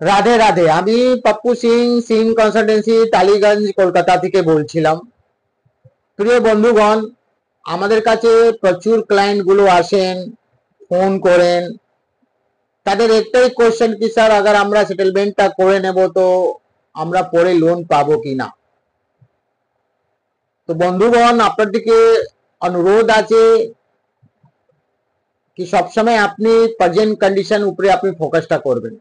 রাধে রাধে। আমি পপ্পু সিং, সিং কনসালটেন্সি, টালিগঞ্জ, কলকাতা থেকে বলছিলাম। প্রিয় বন্ধুগণ, আমাদের কাছে প্রচুর ক্লায়েন্ট গুলো আসেন, ফোন করেন। তাদের একটাই কোশ্চেন কি স্যার, আগার আমরা সেটেলমেন্টটা করে নেব তো আমরা পরে লোন পাবো কিনা। তো বন্ধুগণ, আপনার দিকে অনুরোধ আছে কি সবসময় আপনি প্রেজেন্ট কন্ডিশন উপরে আপনি ফোকাসটা করবেন।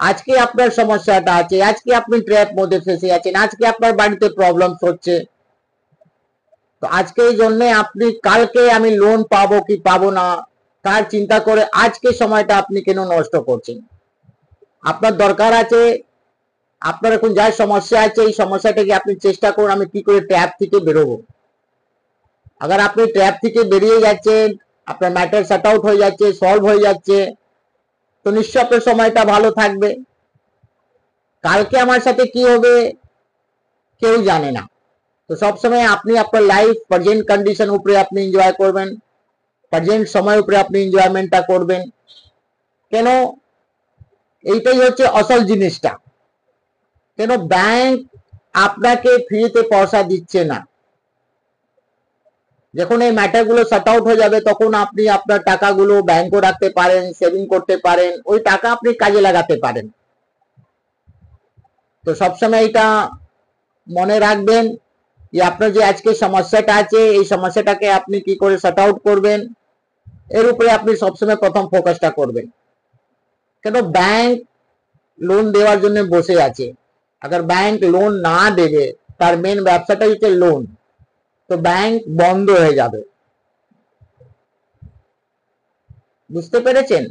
আজকে আপনার সমস্যাটা আছে, আজকে আপনি ট্র্যাপ মধ্যে ফেসে আছেন, আজকে আপনার বাড়িতে প্রবলেমস হচ্ছে, তো আজকে এই জন্য আপনি কালকে আমি লোন পাবো কি পাবো না তার চিন্তা করে আজকে সময়টা আপনি কেন নষ্ট করছেন। আপনার দরকার আছে, আপনার এখন যা সমস্যা আছে এই সমস্যাটাকে আপনি চেষ্টা করুন আমি কি করে ট্র্যাপ থেকে বেরোবো। আগার আপনি ট্র্যাপ থেকে বেরিয়ে যাচ্ছেন, আপনার ম্যাটার শট আউট হয়ে যাচ্ছে, সলভ হয়ে যাচ্ছে, তো নিশ্চয় আপনার সময়টা ভালো থাকবে। কালকে আমার সাথে কি হবে কেউ জানে না। তো সব সময় আপনি আপনার লাইফ প্রেজেন্ট কন্ডিশন উপরে আপনি এনজয় করবেন, প্রেজেন্ট সময় উপরে আপনি এনজয়মেন্টটা করবেন। কেন, এইটাই হচ্ছে আসল জিনিসটা। কেন ব্যাংক আপনাকে ফ্রিতে পয়সা দিচ্ছে না। যখন এই ম্যাটার গুলো শট আউট হয়ে যাবে তখন আপনি আপনার টাকাগুলো ব্যাংকে রাখতে পারেন, সেভিং করতে পারেন, ওই টাকা আপনি কাজে লাগাতে পারেন। তো সবসময় এটা মনে রাখবেন যে আপনার যে আজকে সমস্যাটা আছে এই সমস্যাটাকে আপনি কি করে শট আউট করবেন, এর উপরে আপনি সবসময় প্রথম ফোকাসটা করবেন। কেন ব্যাংক লোন দেওয়ার জন্য বসে আছে। আগার ব্যাংক লোন না দেবে, তার মেন ব্যবসাটা হচ্ছে লোন, তো ব্যাংক বন্ধ হয়ে যাবে। বুঝতে পেরেছেন?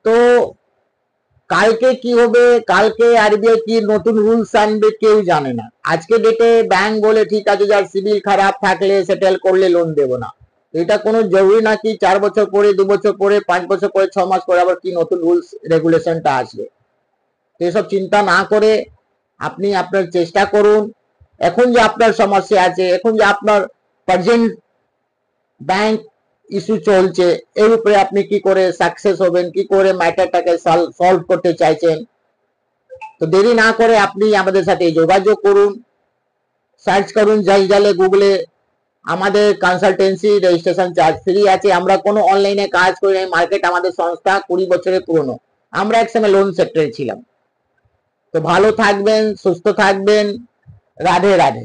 তো কালকে কি হবে, কালকে আরবিআই কি নতুন রুলস আনবে কেউ জানে না। আজকে ডেটে ব্যাংক বলে ঠিক আছে যার সিভিল খারাপ থাকলে সেটেল করলে লোন দেবো না। এটা কোনো জরুরি না কি 4 বছর পরে, 2 বছর পরে, 5 বছর পরে, 6 মাস পরে আবার কি নতুন রুলস রেগুলেশনটা আসবে। এসব চিন্তা না করে আপনি আপনার চেষ্টা করুন। এখন যে আপনার সমস্যা আছে, এখন যে আপনার প্রেজেন্ট ব্যাংক ইস্যু চলছে, এর উপরে আপনি কি করে সাকসেস হবেন, কি করে ম্যাটারটাকে সলভ করতে চাইছেন, তো দেরি না করে আপনি আমাদের সাথে যোগাযোগ করুন। সার্চ করুন জালে গুগলে, আমাদের কনসালটেন্সি রেজিস্ট্রেশন চার্জ ফ্রি আছে। আমরা কোনো অনলাইনে কাজ করি না, মার্কেট আমাদের সংস্থা 20 বছরের পুরনো। আমরা একসময় লোন সেক্টরে ছিলাম। তো ভালো থাকবেন, সুস্থ থাকবেন। রাধে রাধে।